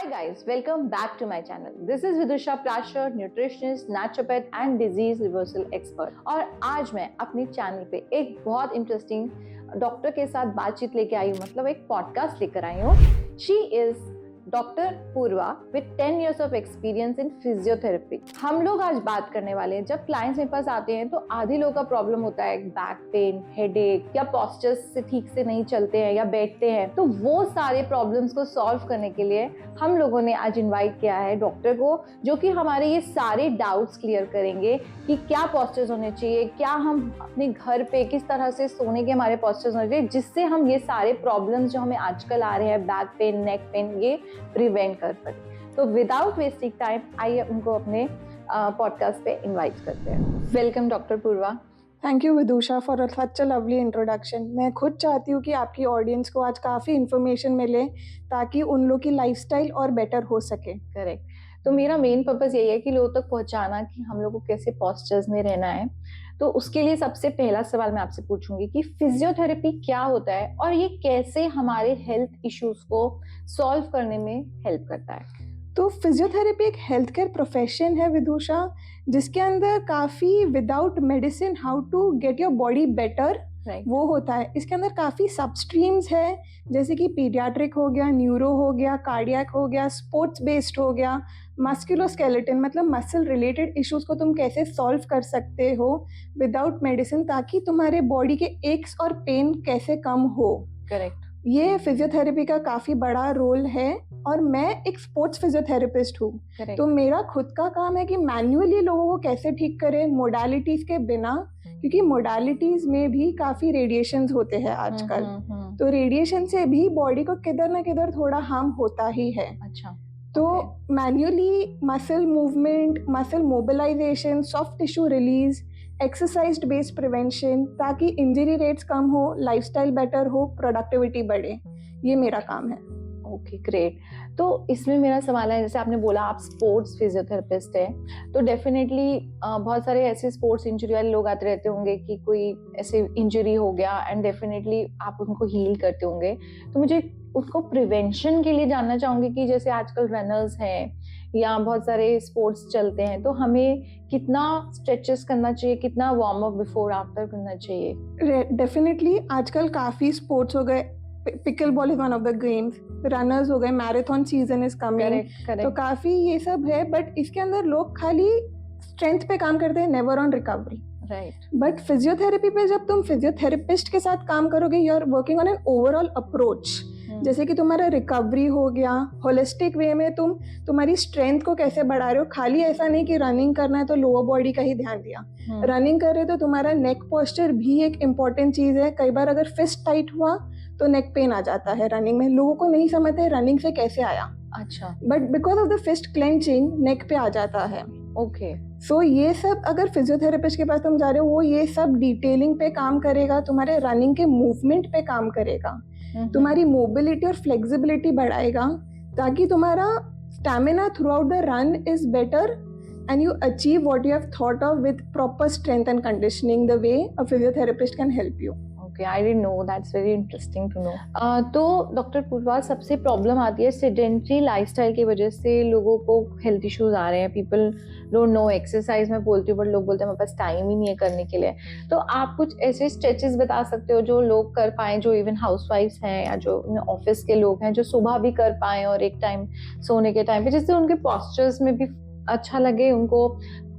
Hi guys, welcome back to my channel. This is Vidusha Prashar, nutritionist, naturopath and disease reversal expert. और आज मैं अपने channel पे एक बहुत इंटरेस्टिंग डॉक्टर के साथ बातचीत लेके आई हूँ, मतलब एक पॉडकास्ट लेकर आई हूँ. She is doctor Purva with 10 years of experience in physiotherapy. हम लोग आज बात करने वाले हैं, जब क्लाइंट्स मेरे पास आते हैं तो आधे लोगों का प्रॉब्लम होता है बैक पेन, हेडेक या पोस्चर्स से ठीक से नहीं चलते हैं या बैठते हैं. तो वो सारे प्रॉब्लम्स को सॉल्व करने के लिए हम लोगों ने आज इनवाइट किया है डॉक्टर को, जो कि हमारे ये सारे डाउट्स क्लियर करेंगे कि क्या पोस्चर्स होने चाहिए, क्या हम अपने घर पे किस तरह से सोने के हमारे पोस्चर्स होने चाहिए, जिससे हम ये सारे प्रॉब्लम्स जो हमें आजकल आ रहे हैं, बैक पेन, नेक पेन, ये प्रिवेंट कर सके. तो विदाउट वेस्टिंग टाइम आइए उनको अपने पॉडकास्ट पे इनवाइट करते हैं. Welcome doctor Purva. Thank you Vidusha for such a lovely introduction. मैं खुद चाहती हूँ कि आपकी ऑडियंस को आज काफ़ी इन्फॉर्मेशन मिले ताकि उन लोग की लाइफस्टाइल और बेटर हो सके. करेक्ट. तो मेरा मेन पर्पस यही है कि लोगों तक पहुंचाना कि हम लोग को कैसे पोस्चर्स में रहना है. तो उसके लिए सबसे पहला सवाल मैं आपसे पूछूंगी कि फिजियोथेरेपी क्या होता है और ये कैसे हमारे हेल्थ इश्यूज को सॉल्व करने में हेल्प करता है. तो फिजियोथेरेपी एक हेल्थ केयर प्रोफेशन है विदुषा, जिसके अंदर काफ़ी without medicine how to get your body better वो होता है. इसके अंदर काफ़ी सब स्ट्रीम्स है, जैसे कि पीडियाट्रिक हो गया, न्यूरो हो गया, कार्डियक हो गया, स्पोर्ट्स बेस्ड हो गया, मस्कुलोस्केलेटन मतलब मसल रिलेटेड इश्यूज को तुम कैसे सॉल्व कर सकते हो विदाउट मेडिसिन, ताकि तुम्हारे बॉडी के एक्स और पेन कैसे कम हो. करेक्ट. ये फिजियोथेरेपी का काफ़ी बड़ा रोल है. और मैं एक स्पोर्ट्स फिजियोथेरेपिस्ट हूँ, तो मेरा खुद का काम है कि मैन्युअली लोगों को कैसे ठीक करें मोडालिटीज के बिना, क्योंकि मोडालिटीज में भी काफ़ी रेडिएशंस होते हैं आजकल. तो रेडिएशन से भी बॉडी को किधर ना किधर थोड़ा हार्म होता ही है. अच्छा. तो manually muscle movement, muscle mobilization, soft tissue release, exercise based prevention, ताकि इंजरी रेट्स कम हो, लाइफस्टाइल बेटर हो, प्रोडक्टिविटी बढ़े, ये मेरा काम है. Okay, great. तो इसमें मेरा सवाल है, जैसे आपने बोला आप स्पोर्ट्स फिजियोथेरेपिस्ट हैं, तो डेफिनेटली बहुत सारे ऐसे स्पोर्ट्स इंजरी वाले लोग आते रहते होंगे कि कोई ऐसे इंजरी हो गया एंड डेफिनेटली आप उनको हील करते होंगे. तो मुझे उसको प्रिवेंशन के लिए जानना चाहूँगी कि जैसे आजकल रनर्स हैं या बहुत सारे स्पोर्ट्स चलते हैं, तो हमें कितना स्ट्रेचेस करना चाहिए, कितना वार्म अप बिफोर आफ्टर करना चाहिए. डेफिनेटली आजकल काफ़ी स्पोर्ट्स हो गए. Pickle ball is one of the games, runners हो गए, मैराथन सीजन इज कमिंग, तो काफ़ी ये सब है. बट इसके अंदर लोग खाली स्ट्रेंथ पे काम करते हैं, never on recovery. Right. But physiotherapy पे जब तुम फिजियोथेरेपिस्ट के साथ काम करोगे, you are working on an overall approach. जैसे कि तुम्हारा रिकवरी हो गया, होलिस्टिक वे में तुम तुम्हारी स्ट्रेंथ को कैसे बढ़ा रहे हो. खाली ऐसा नहीं कि रनिंग करना है तो लोअर बॉडी का ही ध्यान दिया. रनिंग कर रहे हो तो तुम्हारा नेक पोस्चर भी एक इम्पॉर्टेंट चीज़ है. कई बार अगर फिस्ट टाइट हुआ तो नेक पेन आ जाता है रनिंग में. लोगों को नहीं समझते रनिंग से कैसे आया. अच्छा. But because of the fist clenching neck पे आ जाता है. ओके. सो ये सब अगर फिजियोथेरेपिस्ट के पास तुम जा रहे हो, वो ये सब डिटेलिंग पे काम करेगा, तुम्हारे रनिंग के मूवमेंट पे काम करेगा, तुम्हारी मोबिलिटी और फ्लेक्सिबिलिटी बढ़ाएगा, ताकि तुम्हारा stamina through out the run is better and you achieve what you have thought of with proper strength and conditioning the way a physiotherapist can help you. Okay, I didn't know. That's very interesting to know. तो doctor पूर्वा, सबसे problem आती है sedentary lifestyle की वजह से लोगों को health issues आ रहे हैं. People don't know. एक्सरसाइज में बोलती हूँ बट लोग बोलते हैं मेरे पास टाइम ही नहीं है करने के लिए. तो आप कुछ ऐसे स्ट्रेचेस बता सकते हो जो लोग कर पाएं, जो इवन हाउसवाइफ्स हैं या जो ऑफिस के लोग हैं, जो सुबह भी कर पाएं और एक टाइम सोने के टाइम पे, जिससे उनके पोस्चर्स में भी अच्छा लगे, उनको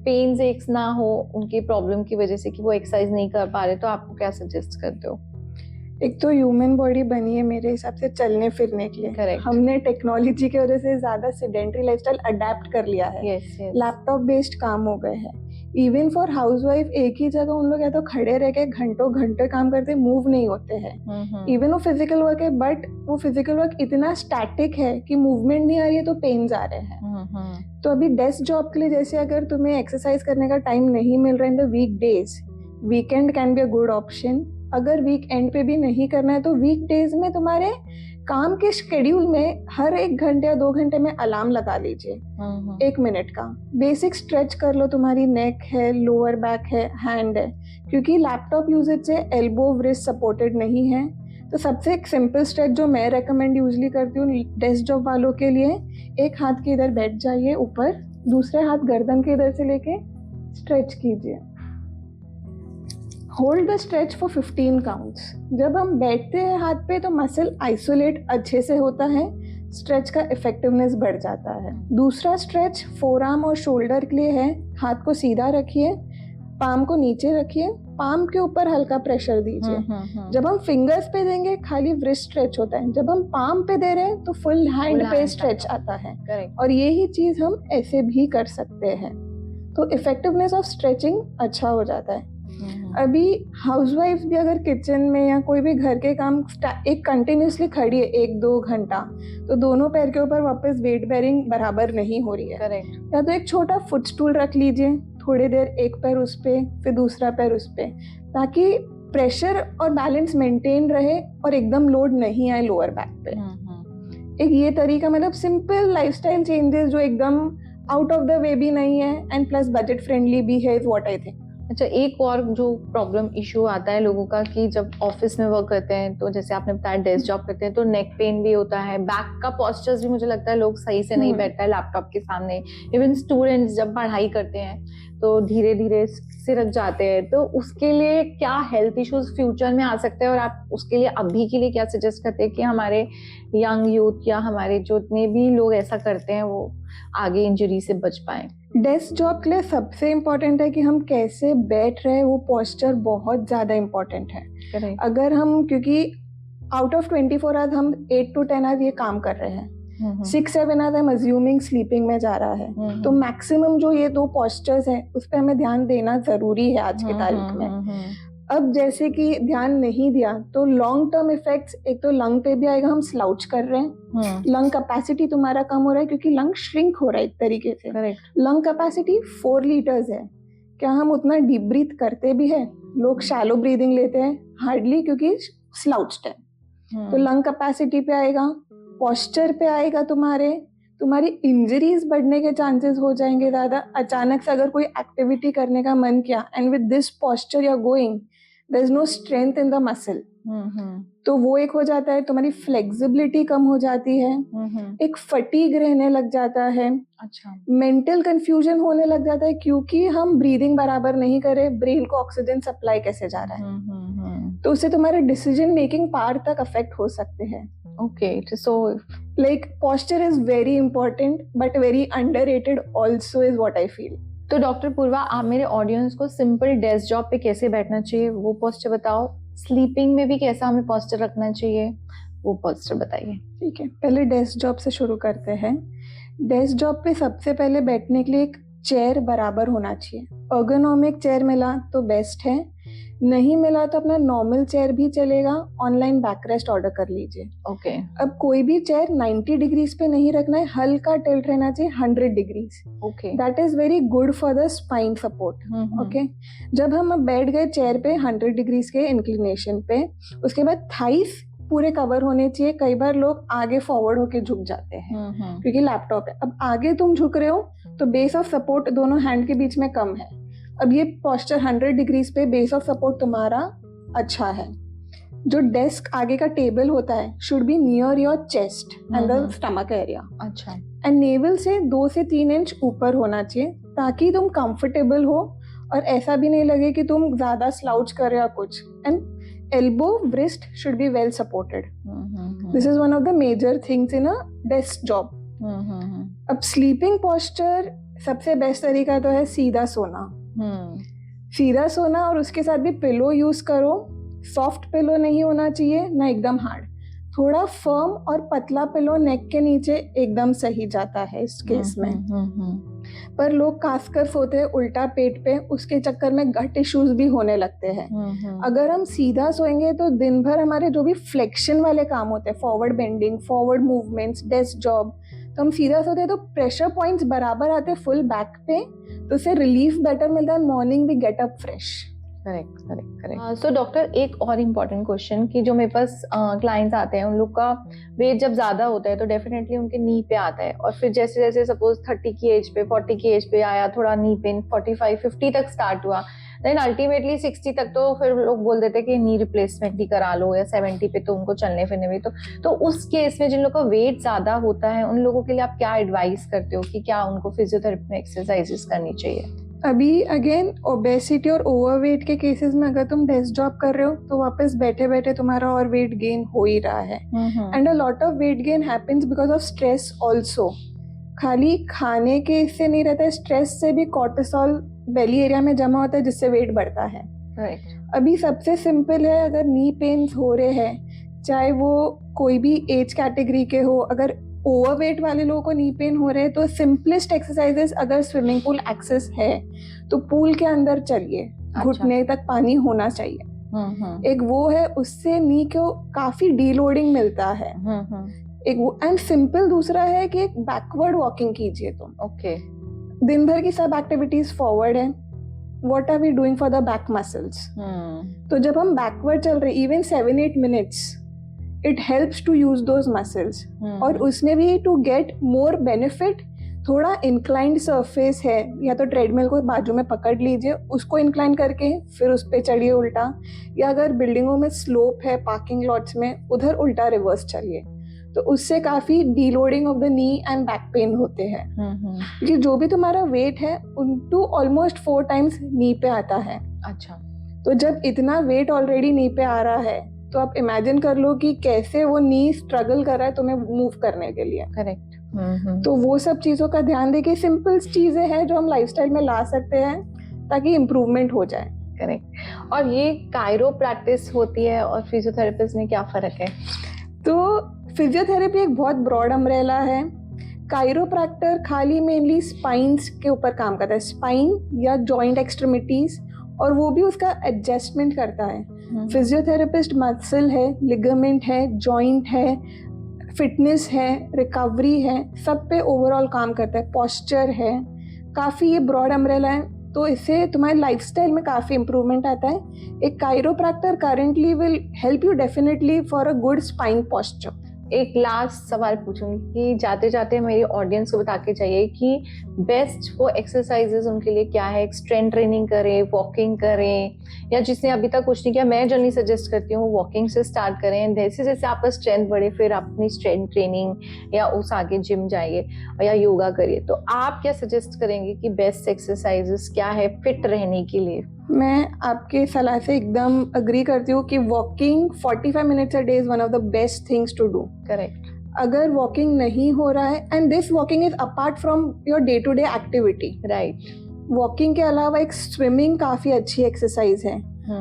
पेन्स एक्स ना हो उनकी प्रॉब्लम की वजह से कि वो एक्सरसाइज नहीं कर पा रहे. तो आपको क्या सजेस्ट करते हो? एक तो ह्यूमन बॉडी बनी है मेरे हिसाब से चलने फिरने के लिए. Correct. हमने टेक्नोलॉजी की वजह से ज्यादा सेडेंटरी लाइफस्टाइल अडेप्ट कर लिया है. लैपटॉप बेस्ड काम हो गए हैं. इवन फॉर हाउसवाइफ एक ही जगह उन लोग या तो खड़े रह के घंटों घंटे काम करते, मूव नहीं होते हैं. इवन वो फिजिकल वर्क है, बट वो फिजिकल वर्क इतना स्टैटिक है कि मूवमेंट नहीं आ रही है तो पेन्स आ रहे हैं. तो अभी डेस्क जॉब के लिए जैसे अगर तुम्हें एक्सरसाइज करने का टाइम नहीं मिल रहा है in the week days, weekend can be a good option. अगर वीक एंड पे भी नहीं करना है तो वीक डेज में तुम्हारे काम के शेड्यूल में हर 1 घंटे या 2 घंटे में अलार्म लगा लीजिए. 1 मिनट का बेसिक स्ट्रेच कर लो. तुम्हारी नेक है, लोअर बैक है, हैंड है, क्योंकि लैपटॉप यूजेज से एल्बो रिस्ट सपोर्टेड नहीं है. तो सबसे एक सिंपल स्ट्रेच जो मैं रेकमेंड यूजली करती हूँ डेस्क जॉब वालों के लिए, एक हाथ के इधर बैठ जाइए ऊपर, दूसरे हाथ गर्दन के इधर से लेके स्ट्रेच कीजिए। Hold the stretch for 15 counts. जब हम बैठते हैं हाथ पे तो मसल आइसोलेट अच्छे से होता है, स्ट्रेच का इफेक्टिवनेस बढ़ जाता है। दूसरा स्ट्रेच फोर आर्म और शोल्डर के लिए है। हाथ को सीधा रखिए, पाम को नीचे रखिए, पाम के ऊपर हल्का प्रेशर दीजिए। जब हम फिंगर्स पे देंगे खाली व्रिस्ट स्ट्रेच होता है, जब हम पाम पे दे रहे हैं तो फुल हैंड पे स्ट्रेच आता है। और यही चीज हम ऐसे भी कर सकते हैं, तो इफेक्टिवनेस ऑफ स्ट्रेचिंग अच्छा हो जाता है। अभी हाउसवाइफ भी अगर किचन में या कोई भी घर के काम एक कंटिन्यूसली खड़ी है 1-2 घंटा, तो दोनों पैर के ऊपर वापस वेट बेरिंग बराबर नहीं हो रही है। करेक्ट। या तो एक छोटा फुट स्टूल रख लीजिए, थोड़ी देर एक पैर उस पे फिर दूसरा पैर उस पे, ताकि प्रेशर और बैलेंस मेंटेन रहे और एकदम लोड नहीं आए लोअर बैक पे। एक ये तरीका, मतलब सिंपल लाइफस्टाइल चेंजेस जो एकदम आउट ऑफ द वे भी नहीं है एंड प्लस बजट फ्रेंडली भी है, इज व्हाट आई थिंक। अच्छा, एक और जो प्रॉब्लम इशू आता है लोगों का कि जब ऑफिस में वर्क करते हैं, तो जैसे आपने बताया डेस्क जॉब करते हैं तो नेक पेन भी होता है, बैक का पोस्चर्स भी मुझे लगता है लोग सही से नहीं बैठता है लैपटॉप के सामने। इवन स्टूडेंट्स जब पढ़ाई करते हैं तो धीरे धीरे सिरक जाते हैं, तो उसके लिए क्या हेल्थ इश्यूज फ्यूचर में आ सकते हैं और आप उसके लिए अभी के लिए क्या सजेस्ट करते हैं कि हमारे यंग यूथ या हमारे जो इतने भी लोग ऐसा करते हैं वो आगे इंजरी से बच पाए? डेस्क जॉब के लिए सबसे इम्पोर्टेंट है कि हम कैसे बैठ रहे हैं, वो पोस्चर बहुत ज़्यादा इम्पोर्टेंट है। Correct. अगर हम, क्योंकि आउट ऑफ 24 आवर्स हम 8 to 10 आवर्स ये काम कर रहे हैं, 6-7 आवर्स हम अज्यूमिंग स्लीपिंग में जा रहा है, तो मैक्सिमम जो ये 2 पोस्चर्स हैं उस पर हमें ध्यान देना जरूरी है आज की तारीख में। अब जैसे कि ध्यान नहीं दिया तो लॉन्ग टर्म इफेक्ट्स, एक तो लंग पे भी आएगा, हम स्लाउच कर रहे हैं, लंग कैपेसिटी तुम्हारा कम हो रहा है क्योंकि लंग श्रिंक हो रहा है एक तरीके से। लंग कैपेसिटी 4 लीटर्स है, क्या हम उतना डीप ब्रीथ करते भी है? लोग शैलो ब्रीदिंग लेते हैं, हार्डली, क्योंकि स्लाउच्ड है। तो लंग कैपेसिटी पे आएगा, पोस्चर पे आएगा, तुम्हारी इंजरीज बढ़ने के चांसेस हो जाएंगे ज्यादा। अचानक से अगर कोई एक्टिविटी करने का मन किया and with this posture you are going, there is no strength in the muscle, तो वो एक हो जाता है। तुम्हारी फ्लेक्सिबिलिटी कम हो जाती है, एक फटीग रहने लग जाता है। अच्छा, मेंटल कंफ्यूजन होने लग जाता है क्योंकि हम ब्रीदिंग बराबर नहीं करे, ब्रेन को ऑक्सीजन सप्लाई कैसे जा रहा है, तो उससे तुम्हारे डिसीजन मेकिंग पावर तक अफेक्ट हो सकते हैं। Okay, so like posture is very important but very underrated also is what I feel. तो डॉक्टर पूर्वा, आप मेरे ऑडियंस को सिंपल डेस्क जॉब पे कैसे बैठना चाहिए वो पोस्चर बताओ, स्लीपिंग में भी कैसा हमें पोस्चर रखना चाहिए वो पोस्चर बताइए। ठीक है, पहले डेस्क जॉब से शुरू करते हैं। डेस्क जॉब पे सबसे पहले बैठने के लिए एक चेयर बराबर होना चाहिए। अर्गोनॉमिक चेयर मिला तो बेस्ट है, नहीं मिला तो अपना नॉर्मल चेयर भी चलेगा, ऑनलाइन बैकरेस्ट ऑर्डर कर लीजिए। ओके। अब कोई भी चेयर 90 डिग्रीज पे नहीं रखना है, हल्का टिल्ट रहना चाहिए 100 degrees. Okay, that is very good for the spine support. Okay, जब हम बैठ गए चेयर पे 100 डिग्रीज के इंक्लिनेशन पे, उसके बाद थाइस पूरे कवर होने चाहिए। कई बार लोग आगे फॉरवर्ड होके झुक जाते हैं क्योंकि लैपटॉप है। अब आगे तुम झुक रहे हो तो बेस ऑफ सपोर्ट दोनों हैंड के बीच में कम है। अब ये पोस्चर 100 डिग्रीज पे बेस ऑफ सपोर्ट तुम्हारा अच्छा है। जो डेस्क आगे का टेबल होता है should be near your chest and the stomach area. अच्छा, एंड नेवल से 2 से 3 इंच ऊपर होना चाहिए ताकि तुम कंफर्टेबल हो और ऐसा भी नहीं लगे कि तुम ज्यादा स्लाउच कर रहे हो कुछ। And elbow wrist should be well supported. This is one of the major things in a desk job. अब स्लीपिंग पोस्चर सबसे बेस्ट तरीका तो है सीधा सोना। सीधा सोना और उसके साथ भी पिलो यूज करो। सॉफ्ट पिलो नहीं होना चाहिए, ना एकदम हार्ड, थोड़ा फर्म और पतला पिलो नेक के नीचे एकदम सही जाता है इस केस में। पर लोग खासकर सोते हैं उल्टा पेट पे, उसके चक्कर में गट इश्यूज भी होने लगते हैं। अगर हम सीधा सोएंगे तो दिन भर हमारे जो भी फ्लेक्शन वाले काम होते हैं, forward bending, forward movements, desk job, तो हम सीधा सोते हैं तो प्रेशर पॉइंट्स बराबर आते हैं फुल बैक पे, तो उससे रिलीफ बेटर मिलता है, मॉर्निंग भी get up fresh. Correct. So doctor, एक और इम्पोर्टेंट क्वेश्चन कि जो मेरे पास क्लाइंट्स आते हैं उन लोग का वेट जब ज्यादा होता है तो डेफिनेटली उनके नी पे आता है, और फिर जैसे जैसे सपोज 30 की एज पे, 40 की एज पे आया थोड़ा नी पेन, 45-50 तक स्टार्ट हुआ, देन अल्टीमेटली 60 तक तो फिर लोग बोल देते हैं कि नी रिप्लेसमेंट ही करा लो, या 70 पे तो उनको चलने फिरने में तो उस केस में जिन लोगों का वेट ज्यादा होता है उन लोगों के लिए आप क्या एडवाइस करते हो कि क्या उनको फिजियोथेरेपी में एक्सरसाइजेस करनी चाहिए? अभी अगेन ओबेसिटी और ओवरवेट के केसेस में अगर तुम डेस्क जॉब कर रहे हो तो वापस बैठे बैठे तुम्हारा और वेट गेन हो ही रहा है, and a lot of weight gain happens because of stress also. खाली खाने के इससे नहीं रहता है, स्ट्रेस से भी कॉर्टिसोल बेली एरिया में जमा होता है जिससे वेट बढ़ता है। अभी सबसे सिंपल है, अगर नी पेन्स हो रहे हैं, चाहे वो कोई भी एज कैटेगरी के हो, अगर ओवरवेट वाले लोगों को नी पेन हो रहे हैं तो सिंपलेस्ट एक्सरसाइजेस, अगर स्विमिंग पूल एक्सेस है तो पूल के अंदर चलिए, घुटने तक पानी होना चाहिए। एक वो है, उससे नी को काफी डीलोडिंग मिलता है। एक वो, एंड सिंपल दूसरा है कि एक बैकवर्ड वॉकिंग कीजिए तुम। ओके, दिन भर की सब एक्टिविटीज फॉरवर्ड है, what are we doing for the back muscles? तो जब हम बैकवर्ड चल रहे इवन 7-8 minutes, it helps to use those muscles. और उसमें भी टू गेट मोर बेनिफिट, थोड़ा इंक्लाइंड सरफेस है या तो ट्रेडमिल को बाजू में पकड़ लीजिए, उसको इंक्लाइन करके फिर उस पे चढ़िए उल्टा, या अगर बिल्डिंगों में स्लोप है पार्किंग लॉट्स में, उधर उल्टा रिवर्स चलिए। तो उससे काफी deloading of the knee and back pain होते हैं, क्योंकि जो भी तुम्हारा वेट है उनटू ऑलमोस्ट 4 टाइम्स नी पे आता है। अच्छा, तो जब इतना वेट ऑलरेडी नी पे आ रहा है तो आप इमेजिन कर लो कि कैसे वो नी स्ट्रगल कर रहा है तुम्हें मूव करने के लिए। करेक्ट। तो वो सब चीजों का ध्यान देके सिंपल चीजें हैं जो हम लाइफस्टाइल में ला सकते हैं ताकि इम्प्रूवमेंट हो जाए। करेक्ट। और ये कायरो प्रैक्टिस होती है और फिजियोथेरेपिस्ट में क्या फर्क है? तो फिजियोथेरेपी एक बहुत ब्रॉड अम्ब्रेला है। कायरोप्रैक्टर खाली मेनली स्पाइन्स के ऊपर काम करता है, स्पाइन या जॉइंट एक्सट्रीमिटीज, और वो भी उसका एडजस्टमेंट करता है। फिजियोथेरेपिस्ट मसल है, लिगामेंट है, जॉइंट है, फिटनेस है, रिकवरी है, सब पे ओवरऑल काम करता है, पोस्चर है। काफ़ी ये ब्रॉड अम्ब्रेला है, तो इससे तुम्हारे लाइफस्टाइल में काफ़ी इंप्रूवमेंट आता है। एक chiropractor currently will help you definitely for a good spine posture. एक लास्ट सवाल पूछूंगी कि जाते जाते मेरी ऑडियंस को बता के चाहिए कि बेस्ट वो एक्सरसाइजेस उनके लिए क्या है? स्ट्रेंथ ट्रेनिंग करें, वॉकिंग करें, या जिसने अभी तक कुछ नहीं किया, मैं जनरली सजेस्ट करती हूँ वॉकिंग से स्टार्ट करें, जैसे जैसे आपका स्ट्रेंथ बढ़े फिर अपनी स्ट्रेंथ ट्रेनिंग या उस आगे जिम जाइए या योगा करिए। तो आप क्या सजेस्ट करेंगे कि बेस्ट एक्सरसाइजेस क्या है फिट रहने के लिए? मैं आपके सलाह से एकदम अग्री करती हूँ कि walking 45 minutes a day is one of the best things to do. Correct. अगर वॉकिंग नहीं हो रहा है, and this walking is apart from your day to day activity, right, walking के अलावा एक स्विमिंग काफी अच्छी एक्सरसाइज है।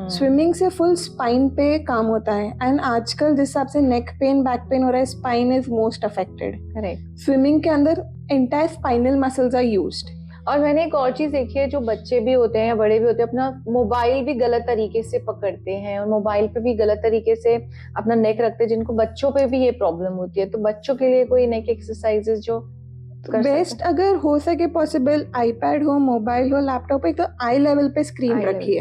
स्विमिंग से फुल स्पाइन पे काम होता है, एंड आजकल जिस हिसाब से नेक पेन बैक पेन हो रहा है, spine is most affected. Correct. Swimming के अंदर entire spinal muscles are used. और मैंने एक और चीज देखी है, जो बच्चे भी होते हैं या बड़े भी होते हैं, अपना मोबाइल भी गलत तरीके से पकड़ते हैं और मोबाइल पे भी गलत तरीके से अपना नेक रखते हैं, जिनको बच्चों पे भी ये प्रॉब्लम होती है। तो बच्चों के लिए कोई नेक एक्सरसाइजेस जो बेस्ट अगर हो सके पॉसिबल, आईपैड हो, मोबाइल हो, लैपटॉप हो, तो आई लेवल पे स्क्रीन रखिए।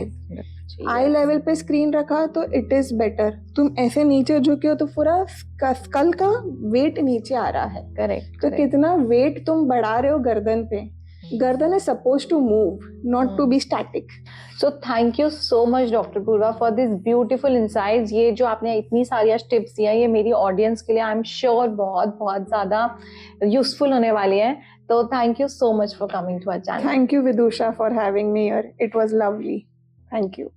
आई लेवल पे स्क्रीन रखा तो इट इज बेटर। तुम ऐसे नीचे झुके हो तो पूरा स्कल का वेट नीचे आ रहा है। करेक्ट। तो कितना वेट तुम बढ़ा रहे हो गर्दन पे। गर्दन is supposed to move, not to be static. So thank you so much Dr. Purva for this beautiful insights. ये जो आपने इतनी सारी टिप्स दिया, ये मेरी ऑडियंस के लिए आई एम श्योर बहुत बहुत ज्यादा यूजफुल होने वाली है। तो thank you so much for coming to our channel. Thank you Vidusha for having me here. It was lovely. Thank you.